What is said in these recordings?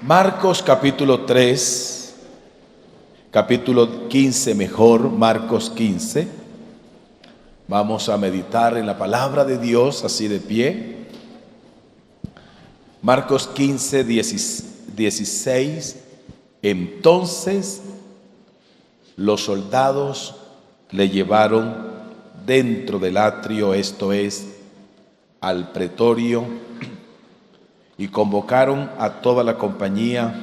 Marcos capítulo 3, capítulo 15 mejor, Marcos 15. Vamos a meditar en la palabra de Dios así de pie. Marcos 15, 16. Entonces los soldados le llevaron dentro del atrio, esto es, al pretorio, y convocaron a toda la compañía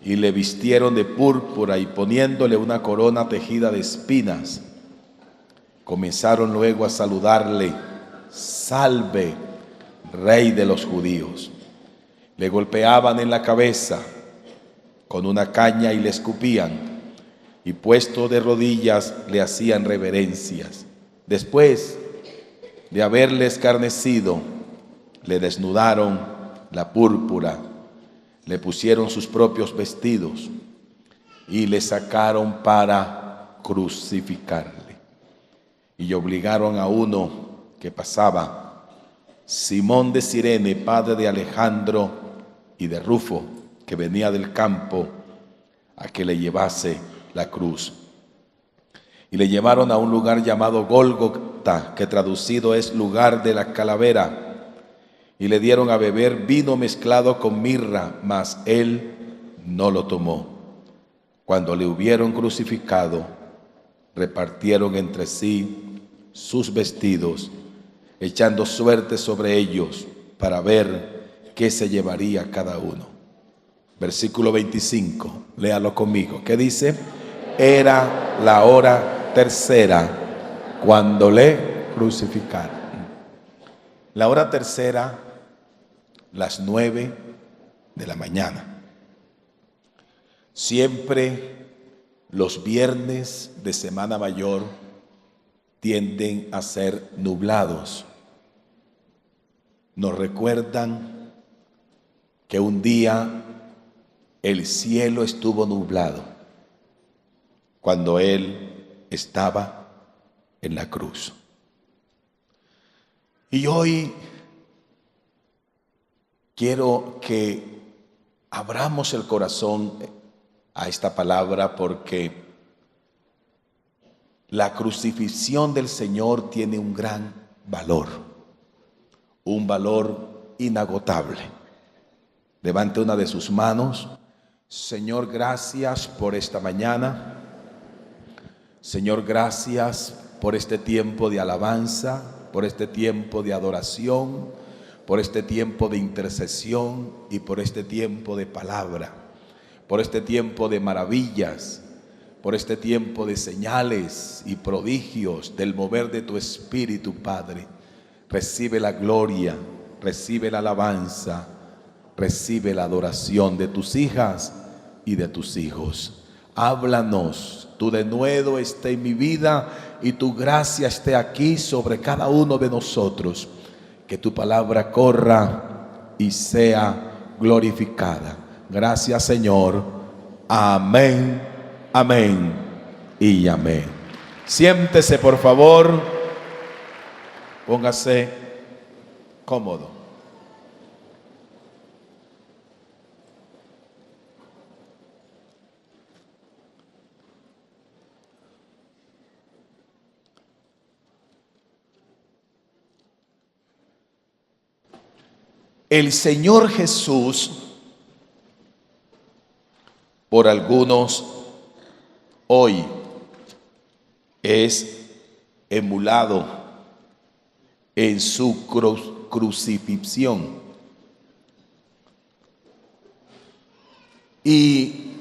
y le vistieron de púrpura y poniéndole una corona tejida de espinas, comenzaron luego a saludarle: salve, rey de los judíos. Le golpeaban en la cabeza con una caña y le escupían, y puesto de rodillas le hacían reverencias. Después de haberle escarnecido, le desnudaron la púrpura, le pusieron sus propios vestidos y le sacaron para crucificarle. Y obligaron a uno que pasaba, Simón de Cirene, padre de Alejandro y de Rufo, que venía del campo, a que le llevase la cruz. Y le llevaron a un lugar llamado Gólgota, que traducido es lugar de la calavera, y le dieron a beber vino mezclado con mirra, mas él no lo tomó. Cuando le hubieron crucificado, repartieron entre sí sus vestidos, echando suerte sobre ellos para ver qué se llevaría cada uno. Versículo 25, léalo conmigo. ¿Qué dice? Era la hora tercera cuando le crucificaron. La hora tercera, las 9 de la mañana. Siempre los viernes de Semana Mayor tienden a ser nublados. Nos recuerdan que un día el cielo estuvo nublado cuando Él estaba en la cruz. Y hoy quiero que abramos el corazón a esta palabra, porque la crucifixión del Señor tiene un gran valor, un valor inagotable. Levante una de sus manos. Señor, gracias por esta mañana. Señor, gracias por este tiempo de alabanza, por este tiempo de adoración, por este tiempo de intercesión y por este tiempo de palabra, por este tiempo de maravillas, por este tiempo de señales y prodigios del mover de tu Espíritu, Padre. Recibe la gloria, recibe la alabanza, recibe la adoración de tus hijas y de tus hijos. Háblanos, tu denuedo esté en mi vida y tu gracia esté aquí sobre cada uno de nosotros. Que tu palabra corra y sea glorificada. Gracias, Señor. Amén, amén y amén. Siéntese, por favor. Póngase cómodo. El Señor Jesús, por algunos hoy, es emulado en su crucifixión. Y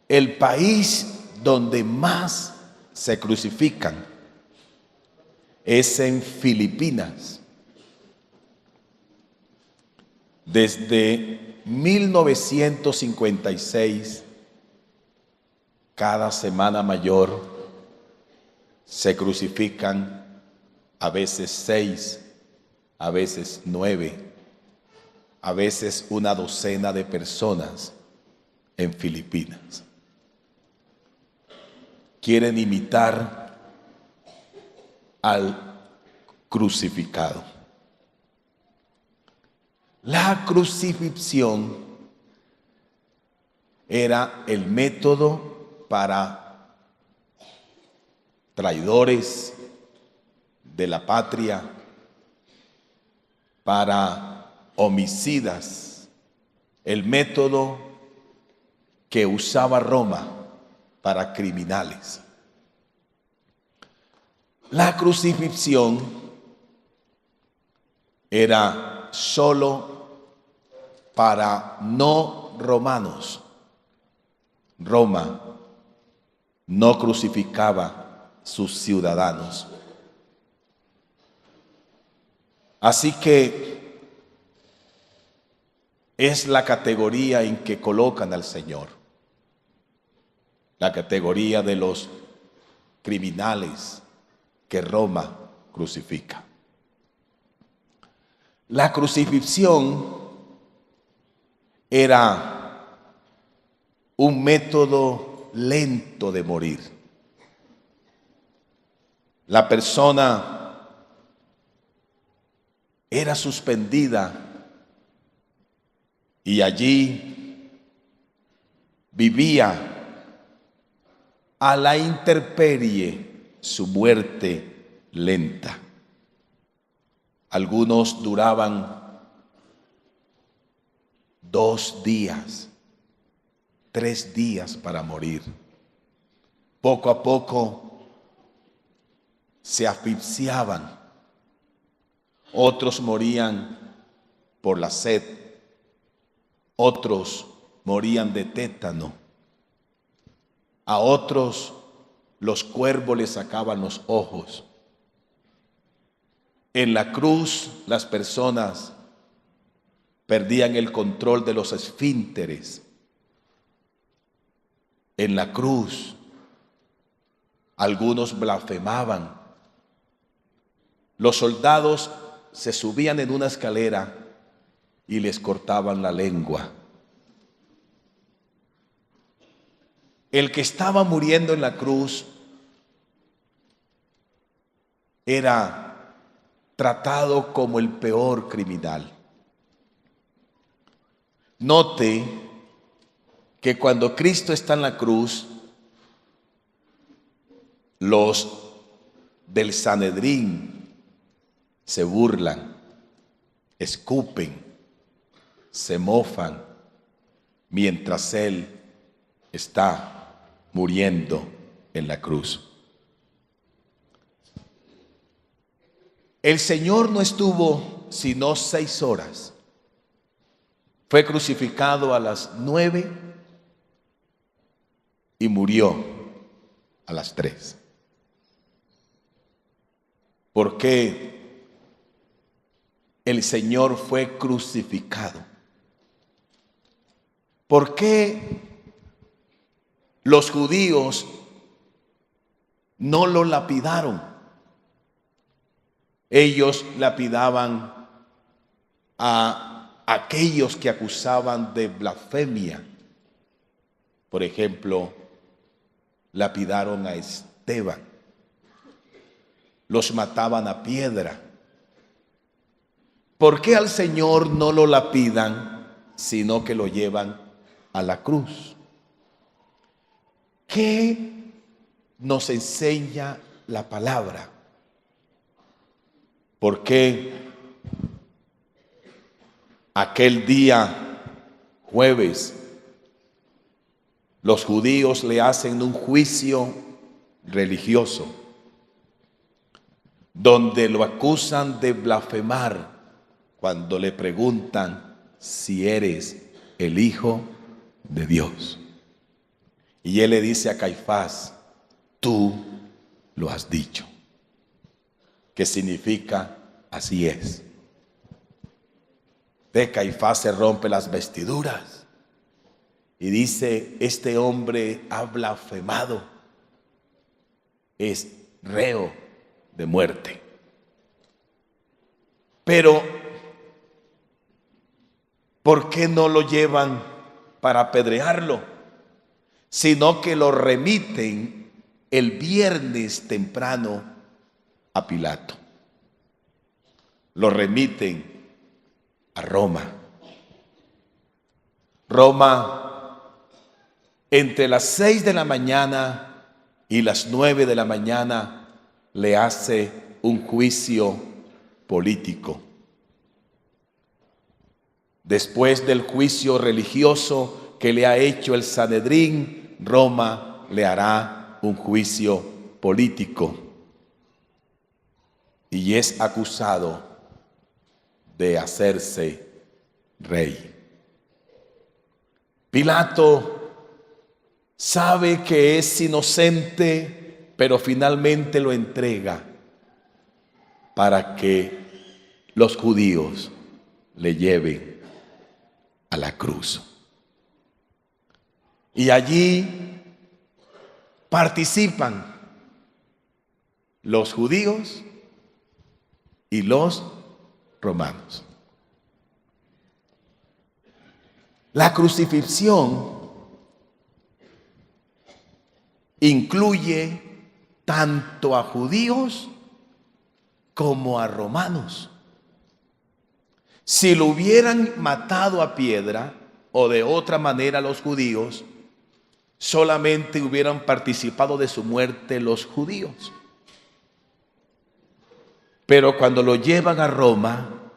el país donde más se crucifican es en Filipinas. Desde 1956, cada Semana Mayor se crucifican a veces 6, a veces 9, a veces una docena de personas en Filipinas. Quieren imitar al crucificado. La crucifixión era el método para traidores de la patria, para homicidas, el método que usaba Roma para criminales. La crucifixión era solo para no romanos. Roma no crucificaba sus ciudadanos. Así que es la categoría en que colocan al Señor, la categoría de los criminales que Roma crucifica. La crucifixión era un método lento de morir. La persona era suspendida y allí vivía a la intemperie su muerte lenta. Algunos duraban 2 días, 3 días para morir. Poco a poco se asfixiaban. Otros morían por la sed. Otros morían de tétano. A otros los cuervos les sacaban los ojos. En la cruz las personas perdían el control de los esfínteres. En la cruz algunos blasfemaban. Los soldados se subían en una escalera y les cortaban la lengua. El que estaba muriendo en la cruz era tratado como el peor criminal. Note que cuando Cristo está en la cruz, los del Sanedrín se burlan, escupen, se mofan, mientras Él está muriendo en la cruz. El Señor no estuvo sino 6 horas. Fue crucificado a las 9 y murió a las 3. ¿Por qué el Señor fue crucificado? ¿Por qué los judíos no lo lapidaron? Ellos lapidaban a aquellos que acusaban de blasfemia. Por ejemplo, lapidaron a Esteban. Los mataban a piedra. ¿Por qué al Señor no lo lapidan, sino que lo llevan a la cruz? ¿Qué nos enseña la palabra? ¿Por qué aquel día jueves los judíos le hacen un juicio religioso donde lo acusan de blasfemar cuando le preguntan si eres el Hijo de Dios? Y él le dice a Caifás: tú lo has dicho. ¿Qué significa? Así es. De Caifás se rompe las vestiduras y dice: este hombre ha blasfemado, es reo de muerte. Pero ¿por qué no lo llevan para apedrearlo? Sino que lo remiten el viernes temprano a Pilato. Lo remiten a Roma. Roma, entre las 6 de la mañana y las 9 de la mañana, le hace un juicio político. Después del juicio religioso que le ha hecho el Sanedrín, Roma le hará un juicio político y es acusado de hacerse rey. Pilato sabe que es inocente, pero finalmente lo entrega para que los judíos le lleven a la cruz. Y allí participan los judíos y los romanos. La crucifixión incluye tanto a judíos como a romanos. Si lo hubieran matado a piedra o de otra manera los judíos, solamente hubieran participado de su muerte los judíos. Pero cuando lo llevan a Roma,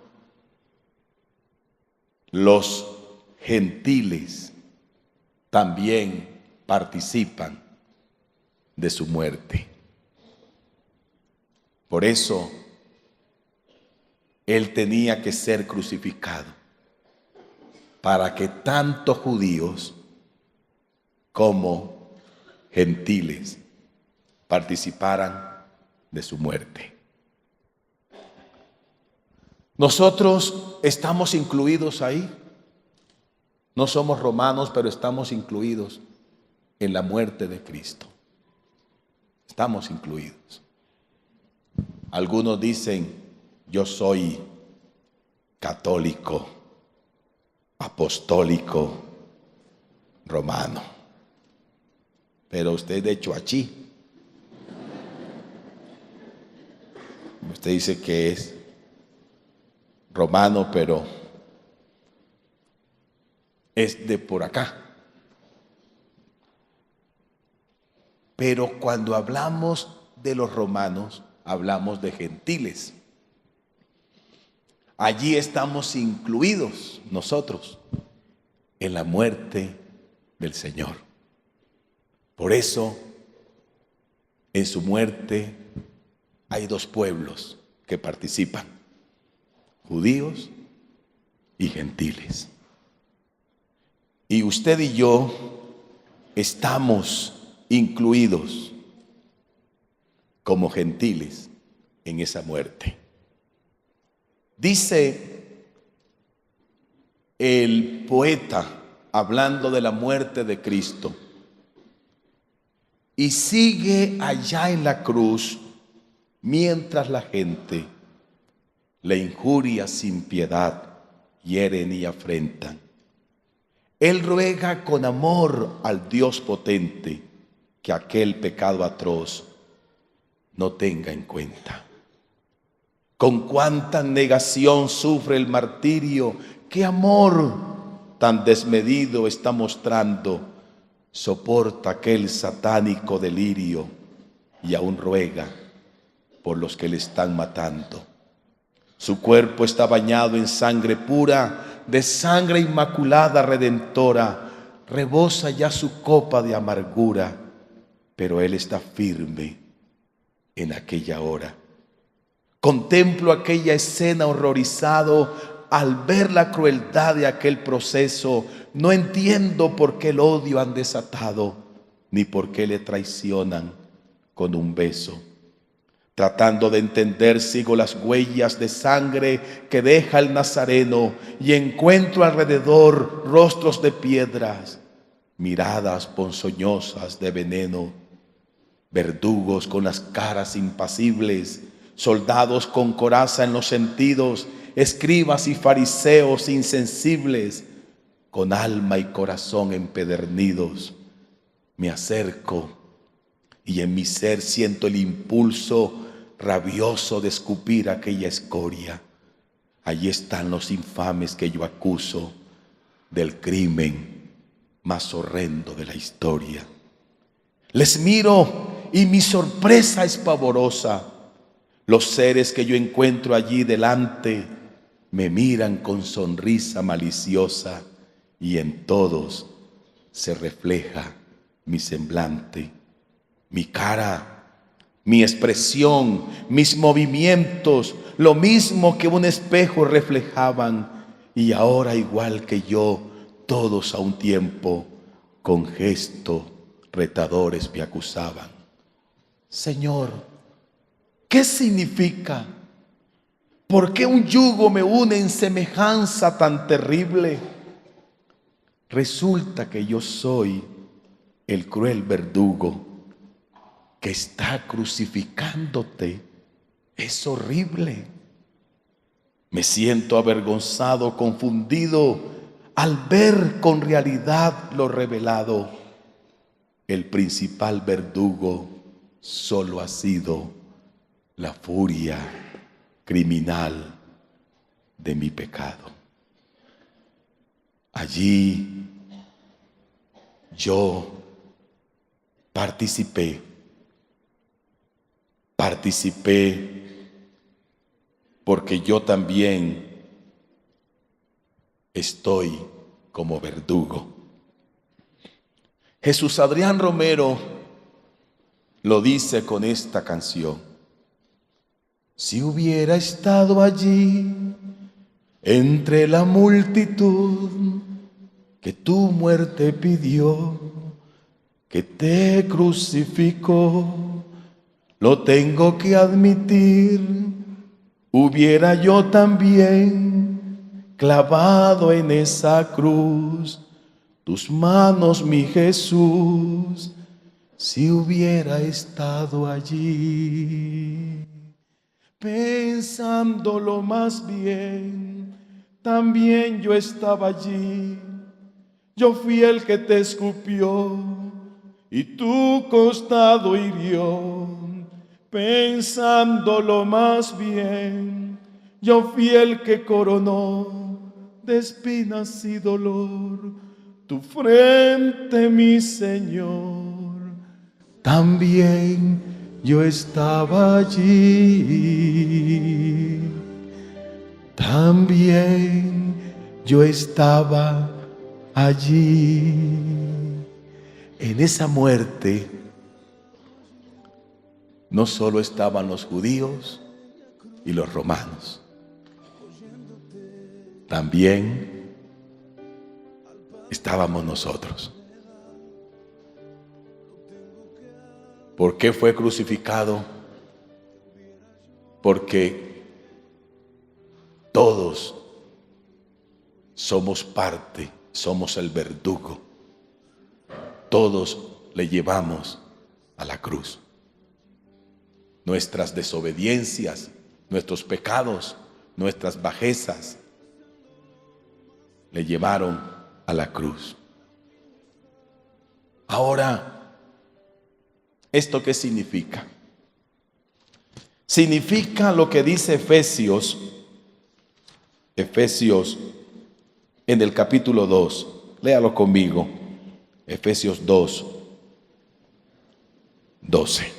los gentiles también participan de su muerte. Por eso, él tenía que ser crucificado, para que tanto judíos como gentiles participaran de su muerte. Nosotros estamos incluidos ahí. No somos romanos, pero estamos incluidos en la muerte de Cristo. Estamos incluidos. Algunos dicen: yo soy católico, apostólico, romano. Pero usted es de Choachí. Usted dice que es romano, pero es de por acá. Pero cuando hablamos de los romanos, hablamos de gentiles. Allí estamos incluidos nosotros en la muerte del Señor. Por eso, en su muerte hay dos pueblos que participan: judíos y gentiles. Y usted y yo estamos incluidos como gentiles en esa muerte. Dice el poeta, hablando de la muerte de Cristo: y sigue allá en la cruz mientras la gente le injuria sin piedad, hieren y afrentan. Él ruega con amor al Dios potente que aquel pecado atroz no tenga en cuenta. Con cuánta negación sufre el martirio, qué amor tan desmedido está mostrando, soporta aquel satánico delirio y aún ruega por los que le están matando. Su cuerpo está bañado en sangre pura, de sangre inmaculada redentora, rebosa ya su copa de amargura, pero él está firme en aquella hora. Contemplo aquella escena horrorizado al ver la crueldad de aquel proceso. No entiendo por qué el odio han desatado, ni por qué le traicionan con un beso. Tratando de entender, sigo las huellas de sangre que deja el Nazareno y encuentro alrededor rostros de piedras, miradas ponzoñosas de veneno, verdugos con las caras impasibles, soldados con coraza en los sentidos, escribas y fariseos insensibles, con alma y corazón empedernidos. Me acerco y en mi ser siento el impulso rabioso de escupir aquella escoria, allí están los infames que yo acuso del crimen más horrendo de la historia. Les miro y mi sorpresa es pavorosa. Los seres que yo encuentro allí delante me miran con sonrisa maliciosa y en todos se refleja mi semblante, mi cara, mi expresión, mis movimientos, lo mismo que un espejo reflejaban, y ahora igual que yo, todos a un tiempo, con gesto retadores me acusaban. Señor, ¿qué significa? ¿Por qué un yugo me une en semejanza tan terrible? Resulta que yo soy el cruel verdugo que está crucificándote. Es horrible. Me siento avergonzado, confundido, al ver con realidad lo revelado. El principal verdugo solo ha sido la furia criminal de mi pecado. Allí yo participé porque yo también estoy como verdugo. Jesús Adrián Romero lo dice con esta canción: si hubiera estado allí entre la multitud que tu muerte pidió, que te crucificó, lo tengo que admitir, hubiera yo también clavado en esa cruz tus manos, mi Jesús, si hubiera estado allí. Pensándolo más bien, también yo estaba allí. Yo fui el que te escupió y tu costado hirió. Pensándolo más bien, yo fui el que coronó de espinas y dolor tu frente, mi Señor. También yo estaba allí. También yo estaba allí. En esa muerte no solo estaban los judíos y los romanos, también estábamos nosotros. ¿Por qué fue crucificado? Porque todos somos parte, somos el verdugo. Todos le llevamos a la cruz. Nuestras desobediencias, nuestros pecados, nuestras bajezas le llevaron a la cruz. Ahora, ¿esto qué significa? Significa lo que dice Efesios en el capítulo 2. Léalo conmigo. Efesios 2, 12.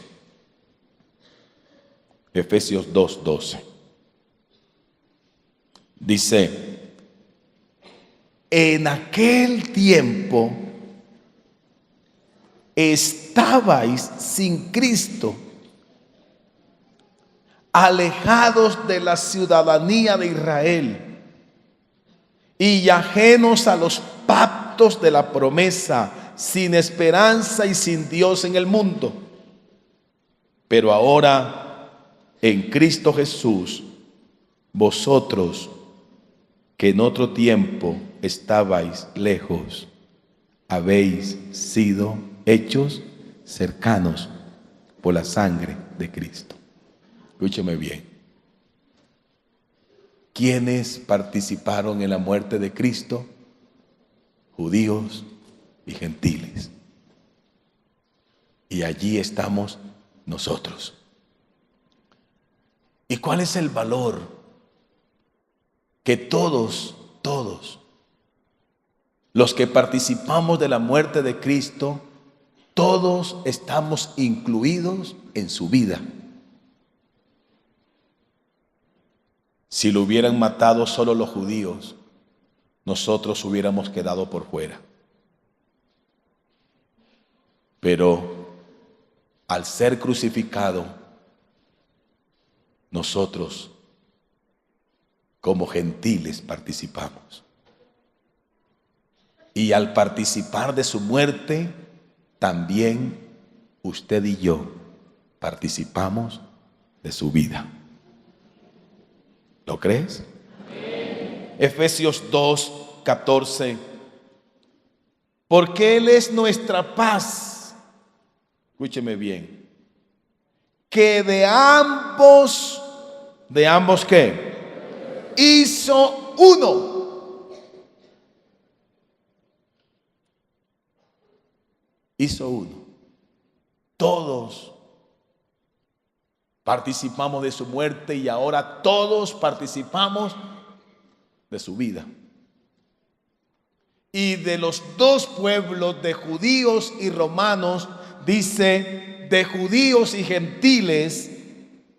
Efesios 2, 12. Dice: en aquel tiempo estabais sin Cristo, alejados de la ciudadanía de Israel y ajenos a los pactos de la promesa, sin esperanza y sin Dios en el mundo. Pero ahora, en Cristo Jesús, vosotros que en otro tiempo estabais lejos, habéis sido hechos cercanos por la sangre de Cristo. Escúcheme bien. ¿Quiénes participaron en la muerte de Cristo? Judíos y gentiles. Y allí estamos nosotros. ¿Y cuál es el valor que todos los que participamos de la muerte de Cristo, todos estamos incluidos en su vida. Si lo hubieran matado solo los judíos, nosotros hubiéramos quedado por fuera. Pero al ser crucificado, nosotros como gentiles participamos. Y al participar de su muerte, también usted y yo participamos de su vida. ¿Lo crees? Amén. Efesios 2:14. Porque Él es nuestra paz. Escúcheme bien. Que de ambos ¿qué? Hizo uno. Hizo uno. Todos participamos de su muerte y ahora todos participamos de su vida. Y de los dos pueblos, de judíos y romanos, dice, de judíos y gentiles,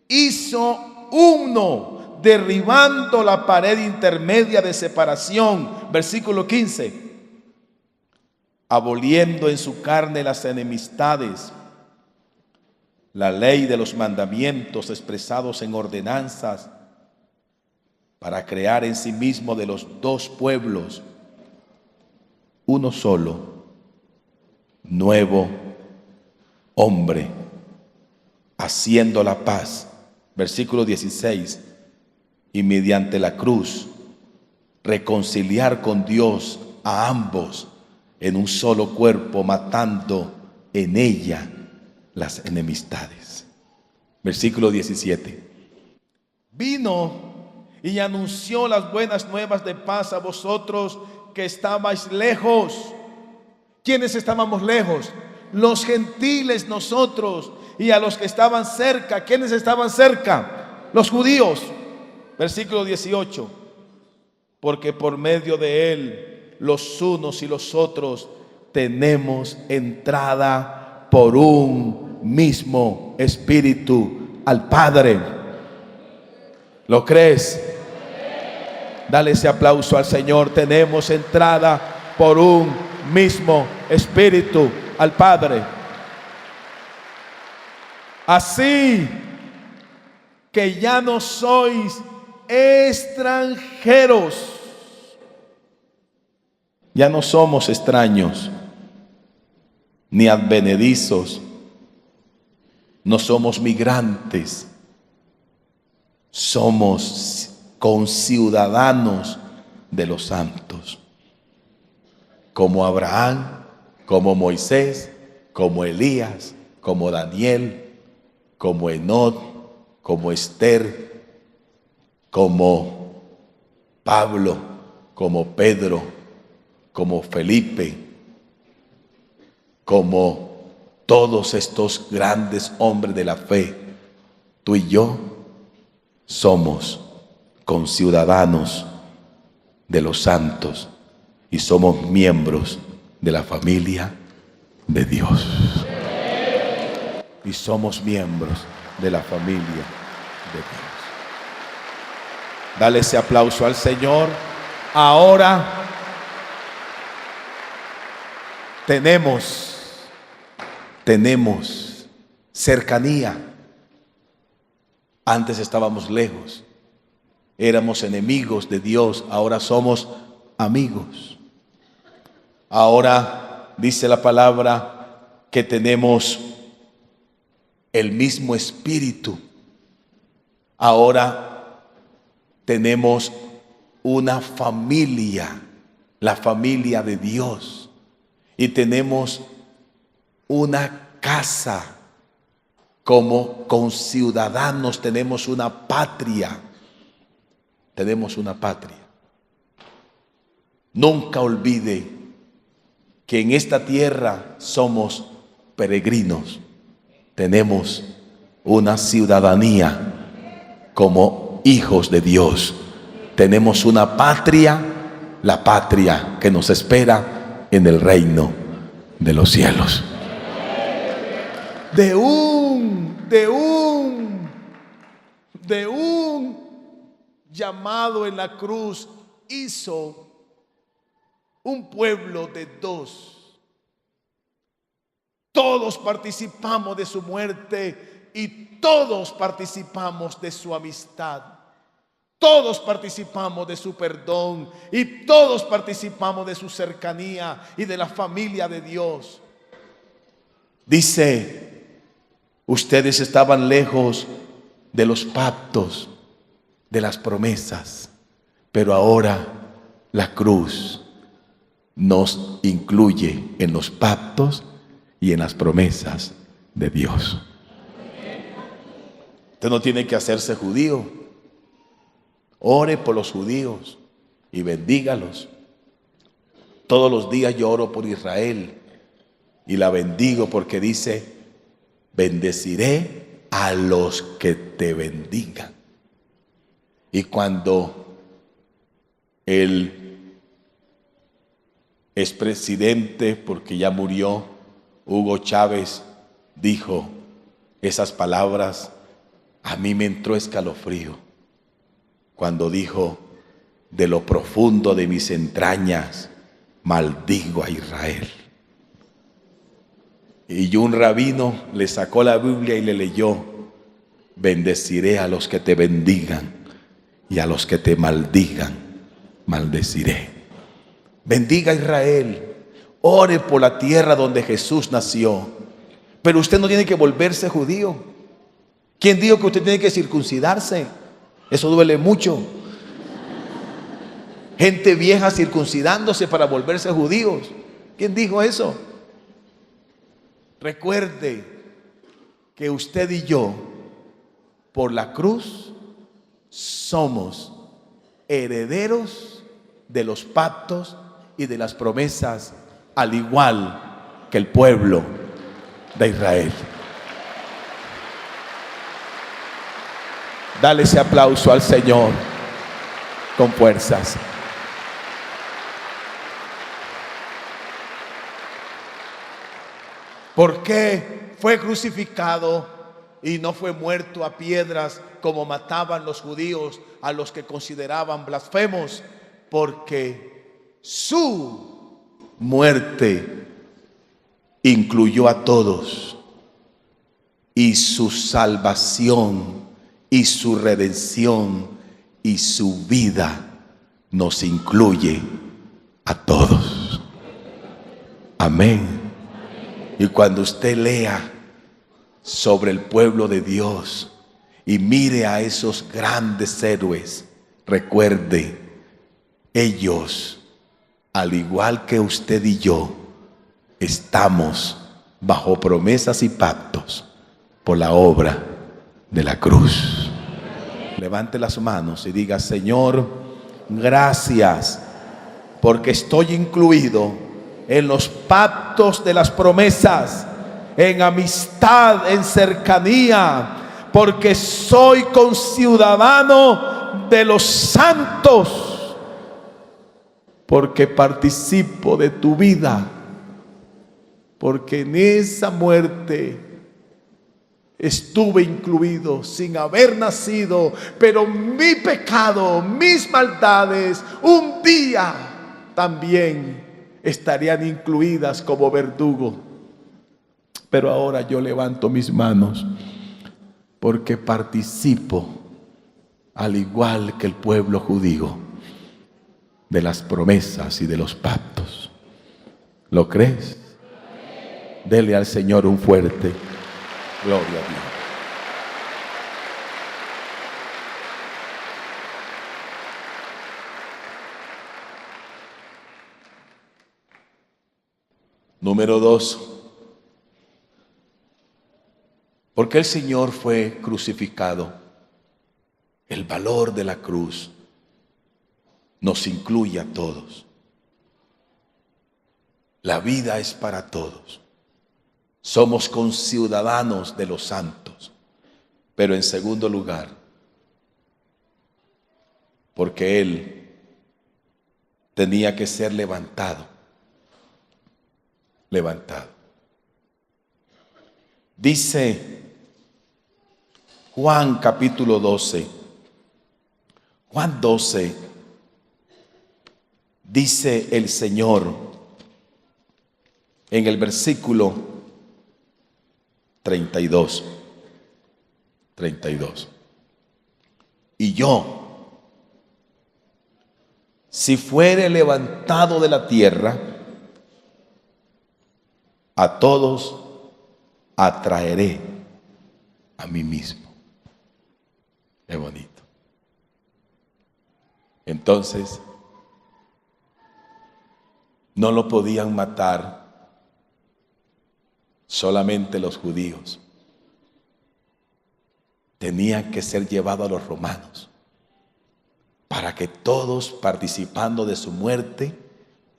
hizo uno, derribando la pared intermedia de separación. Versículo 15. Aboliendo en su carne las enemistades, la ley de los mandamientos expresados en ordenanzas, para crear en sí mismo de los dos pueblos uno solo, nuevo hombre, haciendo la paz. Versículo 16. Y mediante la cruz reconciliar con Dios a ambos en un solo cuerpo, matando en ella las enemistades. Versículo 17. Vino y anunció las buenas nuevas de paz a vosotros que estabais lejos. ¿Quiénes estábamos lejos? Los gentiles, nosotros. Y a los que estaban cerca. ¿Quiénes estaban cerca? Los judíos. Versículo 18. Porque por medio de él los unos y los otros tenemos entrada por un mismo espíritu al Padre. ¿Lo crees? Dale ese aplauso al Señor. Tenemos entrada por un mismo espíritu al Padre. Así que ya no sois extranjeros. Ya no somos extraños, ni advenedizos, no somos migrantes, somos conciudadanos de los santos, como Abraham, como Moisés, como Elías, como Daniel, como Enoc, como Esther, como Pablo, como Pedro, como Felipe, como todos estos grandes hombres de la fe. Tú y yo somos conciudadanos de los santos y somos miembros de la familia de Dios. Y somos miembros de la familia de Dios. Dale ese aplauso al Señor. Ahora tenemos cercanía. Antes estábamos lejos, éramos enemigos de Dios, ahora somos amigos. Ahora dice la palabra que tenemos el mismo espíritu. Ahora tenemos una familia, la familia de Dios. Y tenemos una casa, como conciudadanos tenemos una patria. Tenemos una patria. Nunca olvide que en esta tierra somos peregrinos. Tenemos una ciudadanía como hijos de Dios. tenemos una patria, la patria que nos espera en el reino de los cielos. De un llamado en la cruz hizo un pueblo de dos. Todos participamos de su muerte y todos participamos de su amistad. Todos participamos de su perdón y todos participamos de su cercanía y de la familia de Dios. Dice, ustedes estaban lejos de los pactos, de las promesas, pero ahora la cruz nos incluye en los pactos y en las promesas de Dios. Usted no tiene que hacerse judío. Ore por los judíos y bendígalos. Todos los días yo oro por Israel y la bendigo porque dice, bendeciré a los que te bendigan. Y cuando el expresidente, porque ya murió, Hugo Chávez, dijo esas palabras, a mí me entró escalofrío cuando dijo, de lo profundo de mis entrañas maldigo a Israel. Y un rabino le sacó la Biblia y le leyó, bendeciré a los que te bendigan y a los que te maldigan, maldeciré. Bendiga a Israel, ore por la tierra donde Jesús nació, pero usted no tiene que volverse judío. ¿Quién dijo que usted tiene que circuncidarse? Eso duele mucho. Gente vieja circuncidándose para volverse judíos. ¿Quién dijo eso? Recuerde que usted y yo, por la cruz, somos herederos de los pactos y de las promesas, al igual que el pueblo de Israel. Dale ese aplauso al Señor con fuerzas. ¿Por qué fue crucificado y no fue muerto a piedras como mataban los judíos a los que consideraban blasfemos? Porque su muerte incluyó a todos y su salvación y su redención y su vida nos incluye a todos. Amén. Y cuando usted lea sobre el pueblo de Dios y mire a esos grandes héroes, recuerde, ellos, al igual que usted y yo, estamos bajo promesas y pactos por la obra de la cruz. Levante las manos y diga, Señor, gracias porque estoy incluido en los pactos de las promesas, en amistad, en cercanía, porque soy conciudadano de los santos, porque participo de tu vida, porque en esa muerte estuve incluido sin haber nacido, pero mi pecado, mis maldades, un día también estarían incluidas como verdugo. Pero ahora yo levanto mis manos porque participo, al igual que el pueblo judío, de las promesas y de los pactos. ¿Lo crees? Dele al Señor un fuerte gloria a Dios. Número 2. Porque el Señor fue crucificado. El valor de la cruz nos incluye a todos. La vida es para todos. Somos conciudadanos de los santos. Pero en segundo lugar, porque Él tenía que ser levantado. Dice Juan capítulo 12. Juan 12, dice el Señor en el versículo 32. Y yo, si fuere levantado de la tierra, a todos atraeré a mí mismo. Qué bonito. Entonces, no lo podían matar solamente los judíos. Tenía que ser llevado a los romanos para que todos, participando de su muerte,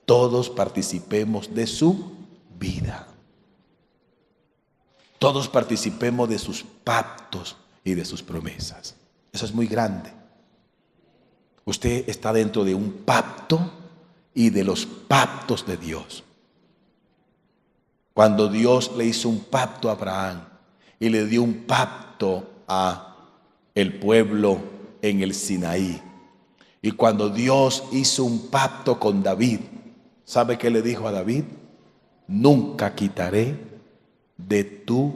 todos participemos de su vida. Todos participemos de sus pactos y de sus promesas. Eso es muy grande. Usted está dentro de un pacto y de los pactos de Dios. Cuando Dios le hizo un pacto a Abraham y le dio un pacto a el pueblo en el Sinaí, y cuando Dios hizo un pacto con David, ¿sabe qué le dijo a David? Nunca quitaré de tu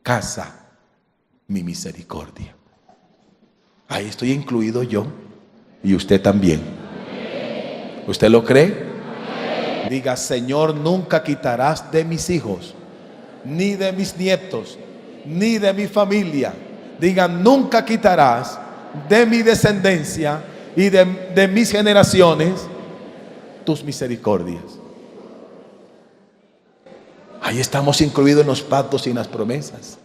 casa mi misericordia. Ahí estoy incluido yo y usted también. ¿Usted lo cree? Diga: Señor, nunca quitarás de mis hijos, ni de mis nietos, ni de mi familia. Diga: nunca quitarás de mi descendencia y de mis generaciones tus misericordias. Ahí estamos incluidos en los pactos y en las promesas.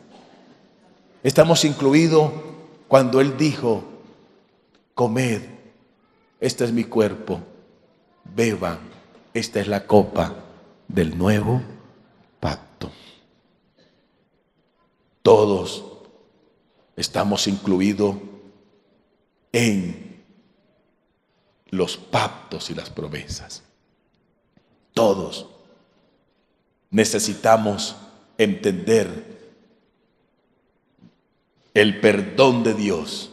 Estamos incluidos cuando Él dijo: comed, este es mi cuerpo, beban, esta es la copa del nuevo pacto. Todos estamos incluidos en los pactos y las promesas. Todos necesitamos entender el perdón de Dios,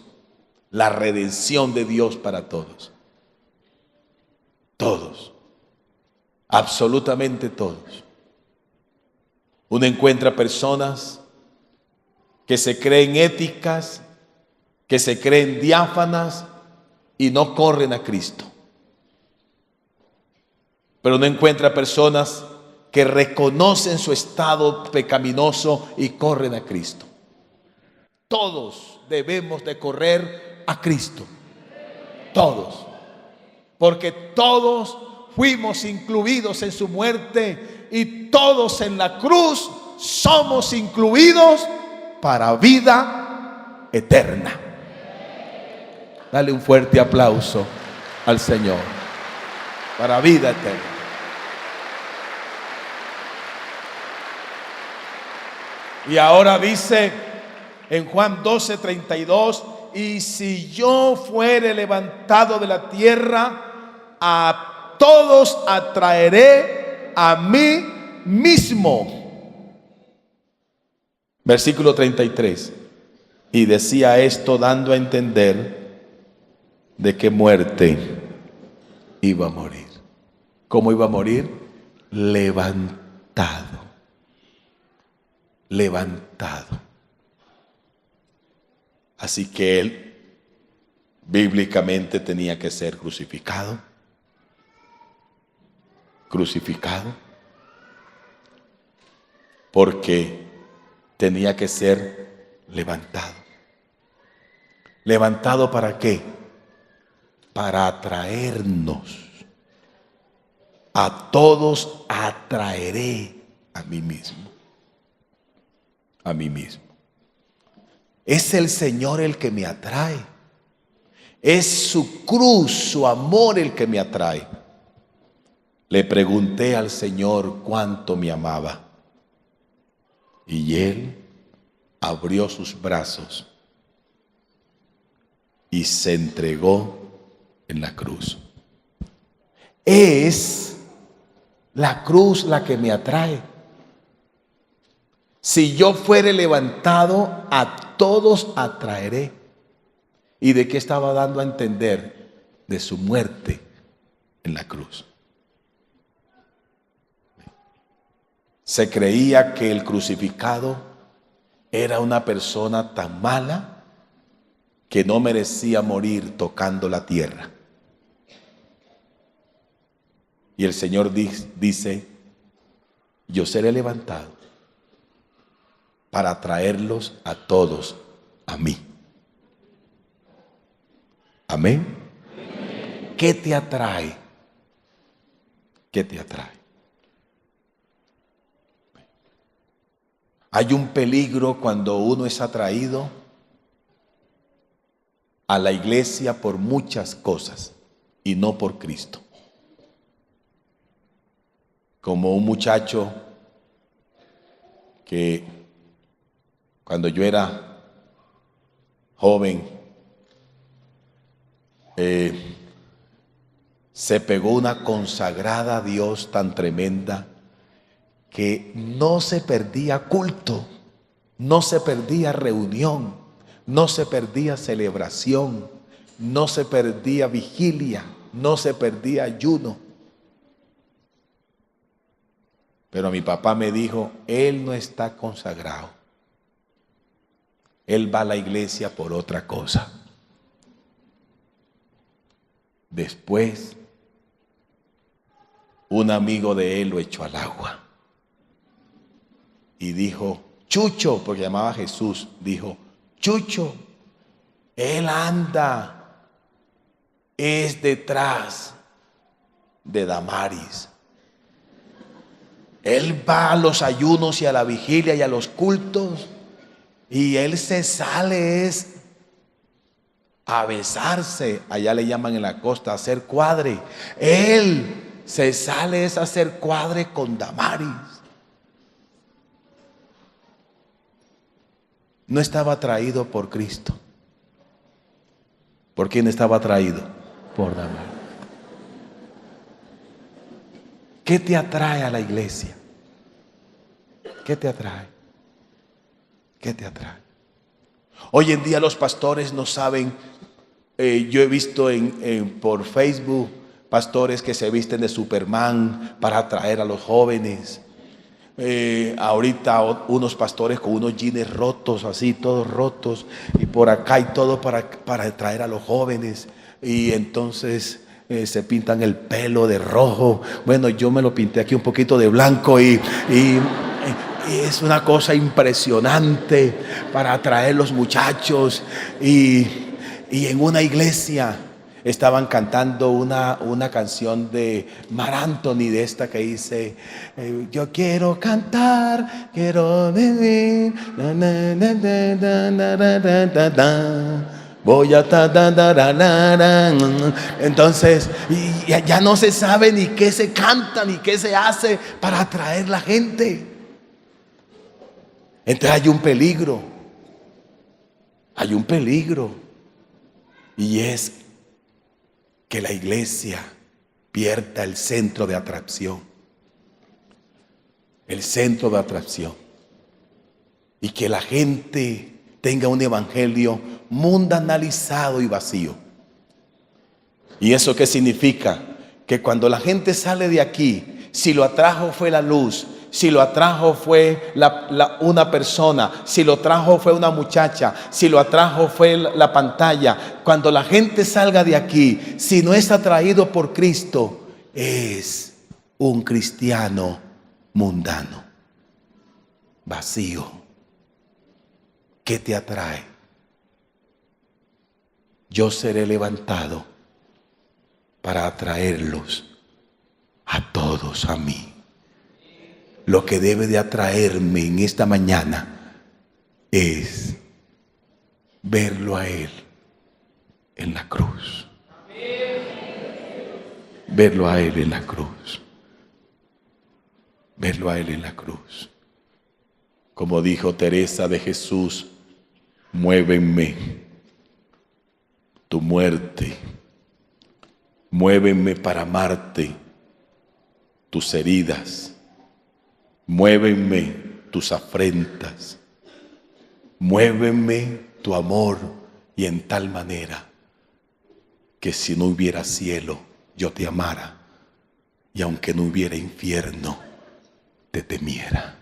la redención de Dios para todos. Todos, absolutamente todos. Uno encuentra personas que se creen éticas, que se creen diáfanas y no corren a Cristo. Pero uno encuentra personas que reconocen su estado pecaminoso y corren a Cristo. Todos debemos de correr a Cristo. Todos. Porque todos fuimos incluidos en su muerte y todos en la cruz somos incluidos para vida eterna. Dale un fuerte aplauso al Señor. Para vida eterna. Y ahora dice en Juan 12:32: y si yo fuere levantado de la tierra, a todos atraeré a mí mismo. Versículo 33. Y decía esto dando a entender de qué muerte iba a morir. ¿Cómo iba a morir? Levantado. Así que Él bíblicamente tenía que ser crucificado, porque tenía que ser levantado. ¿Levantado para qué? Para atraernos. A todos atraeré a mí mismo. A mí mismo. Es el Señor el que me atrae. Es su cruz, su amor el que me atrae. Le pregunté al Señor cuánto me amaba. Y Él abrió sus brazos y se entregó en la cruz. Es la cruz la que me atrae. Si yo fuere levantado, a todos atraeré. ¿Y de qué estaba dando a entender? De su muerte en la cruz. Se creía que el crucificado era una persona tan mala que no merecía morir tocando la tierra. Y el Señor dice, yo seré levantado para traerlos a todos a mí. Amén. ¿Qué te atrae? ¿Qué te atrae? Hay un peligro cuando uno es atraído a la iglesia por muchas cosas y no por Cristo. Como un muchacho que cuando yo era joven se pegó una consagrada a Dios tan tremenda que no se perdía culto, no se perdía reunión, no se perdía celebración, no se perdía vigilia, no se perdía ayuno. Pero mi papá me dijo, él no está consagrado. Él va a la iglesia por otra cosa. Después, un amigo de él lo echó al agua. Y dijo, Chucho, porque llamaba a Jesús, dijo, Chucho, él anda, es detrás de Damaris. Él va a los ayunos y a la vigilia y a los cultos y él se sale es a besarse, allá le llaman en la costa, a hacer cuadre. Él se sale es a hacer cuadre con Damaris. No estaba atraído por Cristo. ¿Por quién estaba atraído? Por Damaris. ¿Qué te atrae a la iglesia? ¿Qué te atrae? ¿Qué te atrae? Hoy en día los pastores no saben, yo he visto por Facebook pastores que se visten de Superman para atraer a los jóvenes. Ahorita unos pastores con unos jeans rotos, así todos rotos, y por acá y todo para atraer a los jóvenes. Y entonces se pintan el pelo de rojo. Bueno, yo me lo pinté aquí un poquito de blanco y es una cosa impresionante para atraer los muchachos. Y en una iglesia estaban cantando una canción de Mar Anthony, de esta que dice, yo quiero cantar, quiero vivir, voy a entonces ya no se sabe ni qué se canta ni qué se hace para atraer la gente. Entonces hay un peligro, y es que la iglesia pierda el centro de atracción, y que la gente tenga un evangelio mundanalizado y vacío. ¿Y eso qué significa? Que cuando la gente sale de aquí, si lo atrajo fue la luz, si lo atrajo fue una persona, si lo atrajo fue una muchacha, si lo atrajo fue la pantalla, cuando la gente salga de aquí, si no es atraído por Cristo, es un cristiano mundano, vacío. ¿Qué te atrae? Yo seré levantado para atraerlos a todos a mí. Lo que debe de atraerme en esta mañana es verlo a Él en la cruz. Verlo a Él en la cruz. Verlo a Él en la cruz. Como dijo Teresa de Jesús, muévenme tu muerte, Muéveme para amarte tus heridas. Muéveme tus afrentas. Muéveme tu amor y en tal manera que si no hubiera cielo, yo te amara, y aunque no hubiera infierno, te temiera.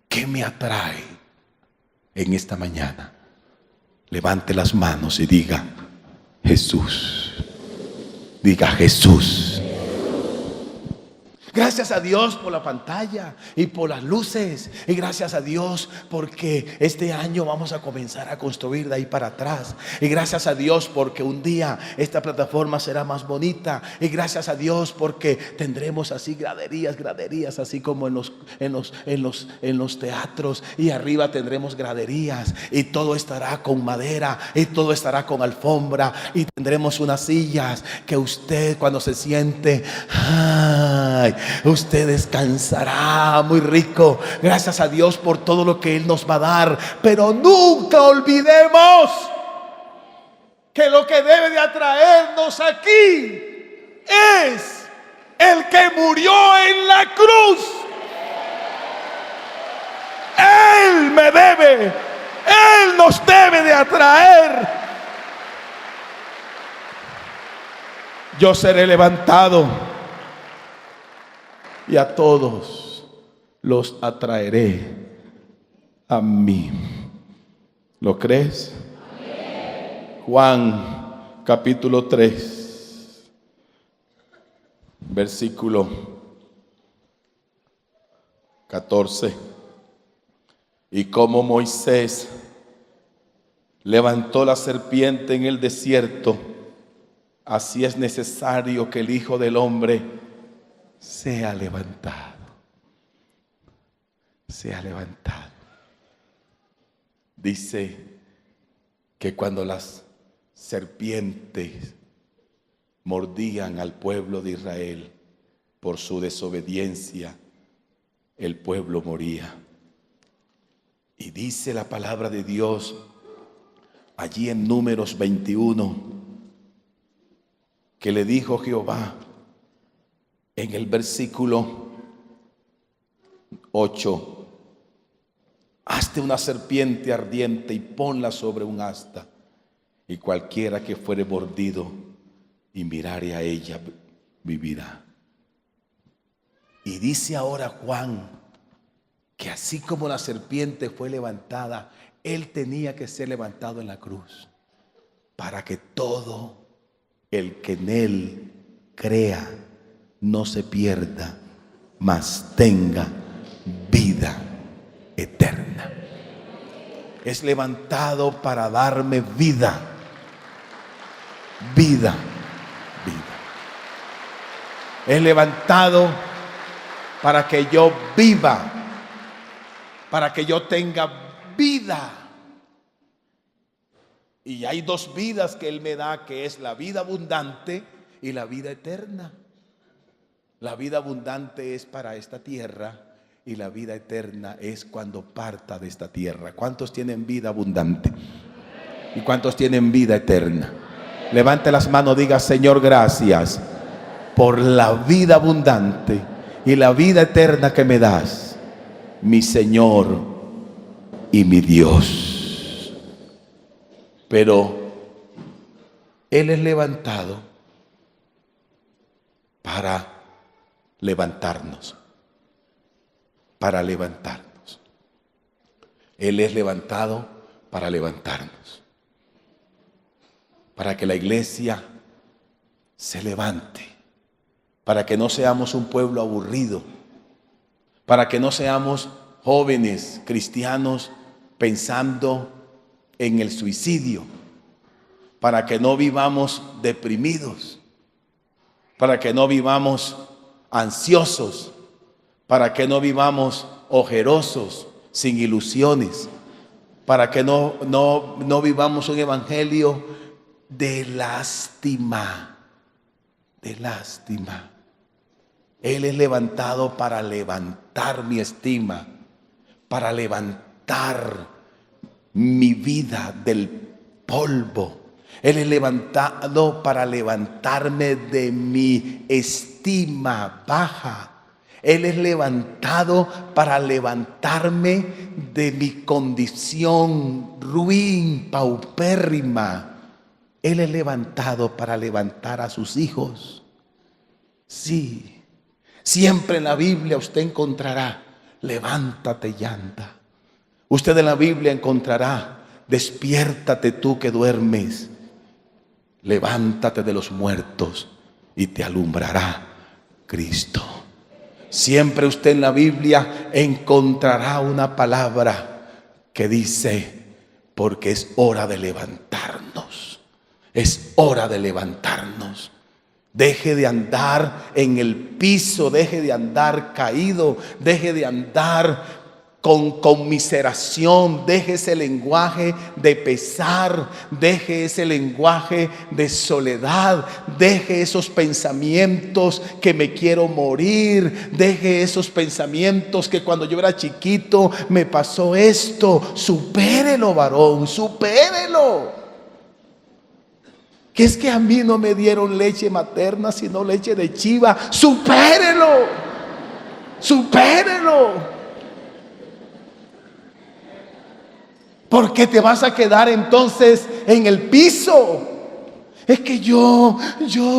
¿Qué me atrae en esta mañana? Levante las manos y diga: Jesús. Diga: Jesús. Gracias a Dios por la pantalla y por las luces. Y gracias a Dios porque este año vamos a comenzar a construir de ahí para atrás. Y gracias a Dios porque un día esta plataforma será más bonita. Y gracias a Dios porque tendremos así graderías, así como en los teatros. Y arriba tendremos graderías. Y todo estará con madera. Y todo estará con alfombra. Y tendremos unas sillas que usted, cuando se siente, ¡ay!, usted descansará muy rico. Gracias a Dios por todo lo que Él nos va a dar. Pero nunca olvidemos que lo que debe de atraernos aquí es el que murió en la cruz. Él me debe, Él nos debe de atraer. Yo seré levantado y a todos los atraeré a mí. ¿Lo crees? Amén. Juan capítulo 3, versículo 14. Y como Moisés levantó la serpiente en el desierto, así es necesario que el Hijo del Hombre sea levantado. Sea levantado. Dice que cuando las serpientes mordían al pueblo de Israel por su desobediencia, el pueblo moría. Y dice la palabra de Dios allí en Números 21 que le dijo Jehová en el versículo 8: hazte una serpiente ardiente y ponla sobre un asta, y cualquiera que fuere mordido y mirare a ella vivirá. Y dice ahora Juan que así como la serpiente fue levantada, Él tenía que ser levantado en la cruz para que todo el que en Él crea no se pierda, mas tenga vida eterna. Es levantado para darme vida. Vida. Es levantado para que yo viva, para que yo tenga vida. Y hay dos vidas que Él me da, que es la vida abundante y la vida eterna. La vida abundante es para esta tierra y la vida eterna es cuando parta de esta tierra. ¿Cuántos tienen vida abundante? ¿Y cuántos tienen vida eterna? Levante las manos, diga: Señor, gracias por la vida abundante y la vida eterna que me das, mi Señor y mi Dios. Pero Él es levantado para levantarnos. Para levantarnos. Él es levantado para levantarnos. Para que la iglesia se levante. Para que no seamos un pueblo aburrido. Para que no seamos jóvenes cristianos pensando en el suicidio. Para que no vivamos deprimidos. Para que no vivamos ansiosos, para que no vivamos ojerosos, sin ilusiones, para que no vivamos un evangelio de lástima, Él es levantado para levantar mi estima, para levantar mi vida del polvo. Él es levantado para levantarme de mi estima baja. Él es levantado para levantarme de mi condición ruin, paupérrima. Él es levantado para levantar a sus hijos. Sí, siempre en la Biblia usted encontrará: levántate y anda. Usted en la Biblia encontrará: despiértate tú que duermes, levántate de los muertos y te alumbrará Cristo. Siempre usted en la Biblia encontrará una palabra que dice: porque es hora de levantarnos. Es hora de levantarnos. Deje de andar en el piso, deje de andar caído, deje de andar con conmiseración, deje ese lenguaje de pesar, deje ese lenguaje de soledad, deje esos pensamientos que me quiero morir, deje esos pensamientos que cuando yo era chiquito me pasó esto. Supérelo, varón, supérelo. Que es que a mí no me dieron leche materna sino leche de chiva. Supérelo, supérelo. Porque te vas a quedar entonces en el piso. Es que yo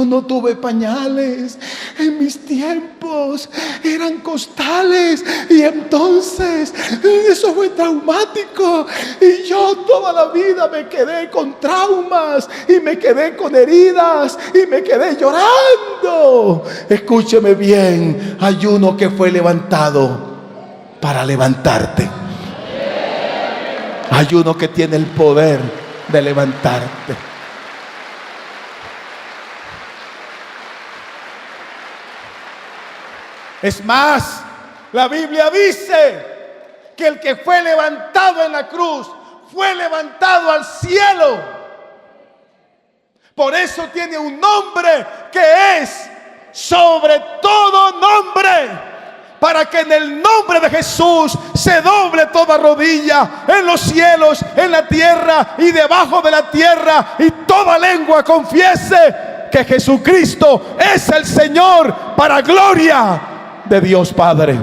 no tuve pañales. En mis tiempos eran costales. Y entonces eso fue traumático. Y yo toda la vida me quedé con traumas. Y me quedé con heridas. Y me quedé llorando. Escúcheme bien. Hay uno que fue levantado para levantarte. Hay uno que tiene el poder de levantarte. Es más, la Biblia dice que el que fue levantado en la cruz fue levantado al cielo. Por eso tiene un nombre que es sobre todo nombre, para que en el nombre de Jesús se doble toda rodilla en los cielos, en la tierra y debajo de la tierra, y toda lengua confiese que Jesucristo es el Señor, para gloria de Dios Padre.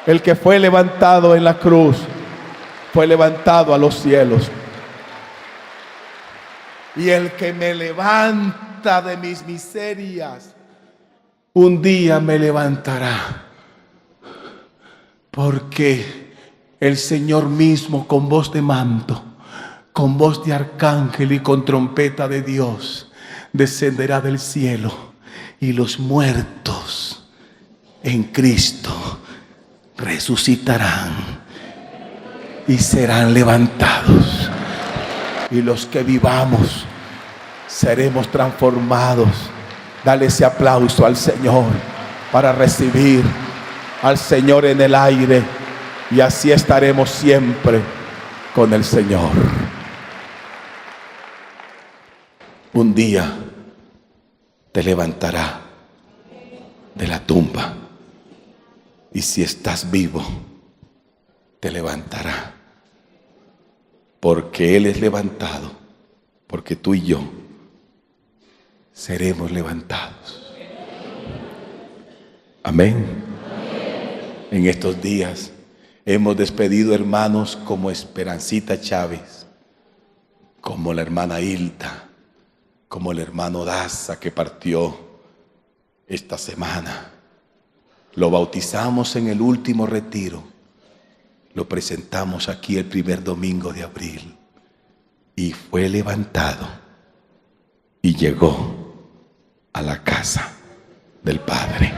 El que fue levantado en la cruz fue levantado a los cielos. Y el que me levanta de mis miserias, un día me levantará. Porque el Señor mismo, con voz de manto, con voz de arcángel y con trompeta de Dios, descenderá del cielo, y los muertos en Cristo resucitarán y serán levantados. Y los que vivamos seremos transformados. Dale ese aplauso al Señor para recibir al Señor en el aire, y así estaremos siempre con el Señor. Un día te levantará de la tumba, y si estás vivo te levantará, porque Él es levantado, porque tú y yo seremos levantados. Amén. En estos días hemos despedido hermanos como Esperancita Chávez, como la hermana Hilda, como el hermano Daza, que partió esta semana. Lo bautizamos en el último retiro, lo presentamos aquí el primer domingo de abril, y fue levantado y llegó a la casa del Padre.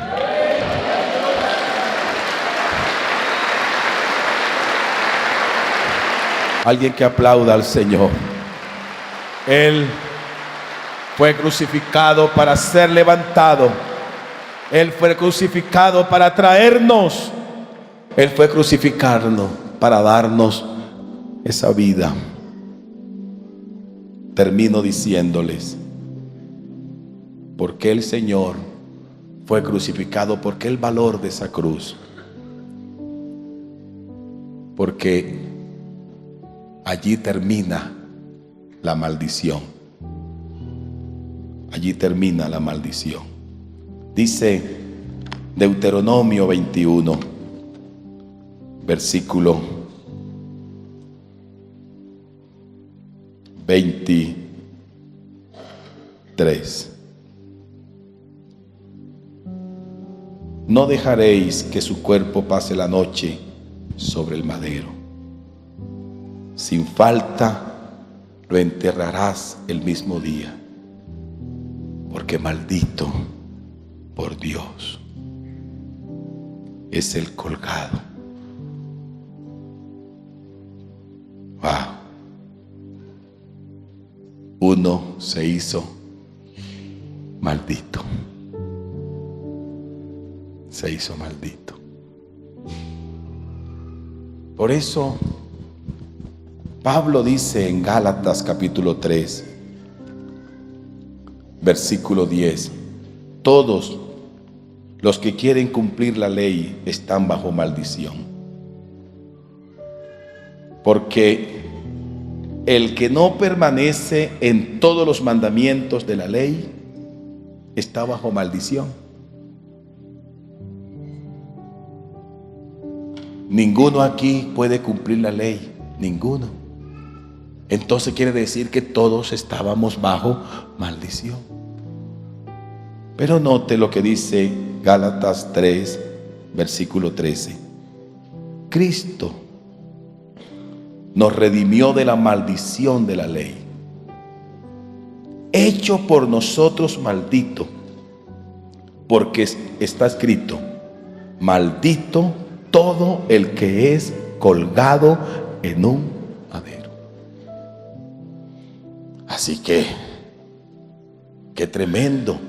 Alguien que aplauda al Señor. Él fue crucificado para ser levantado. Él fue crucificado para traernos. Él fue crucificado para darnos esa vida. Termino diciéndoles: ¿por qué el Señor fue crucificado? ¿Por qué el valor de esa cruz? Porque allí termina la maldición. Allí termina la maldición. Dice Deuteronomio 21, versículo 23. No dejaréis que su cuerpo pase la noche sobre el madero. Sin falta lo enterrarás el mismo día, porque maldito por Dios es el colgado. Wow. Uno se hizo maldito. Se hizo maldito. Por eso Pablo dice en Gálatas capítulo 3, versículo 10, todos los que quieren cumplir la ley están bajo maldición. Porque el que no permanece en todos los mandamientos de la ley está bajo maldición. Ninguno aquí puede cumplir la ley, ninguno. Entonces quiere decir que todos estábamos bajo maldición. Pero note lo que dice Gálatas 3, versículo 13. Cristo nos redimió de la maldición de la ley, hecho por nosotros maldito, porque está escrito: maldito todo el que es colgado en un madero. Así que, qué tremendo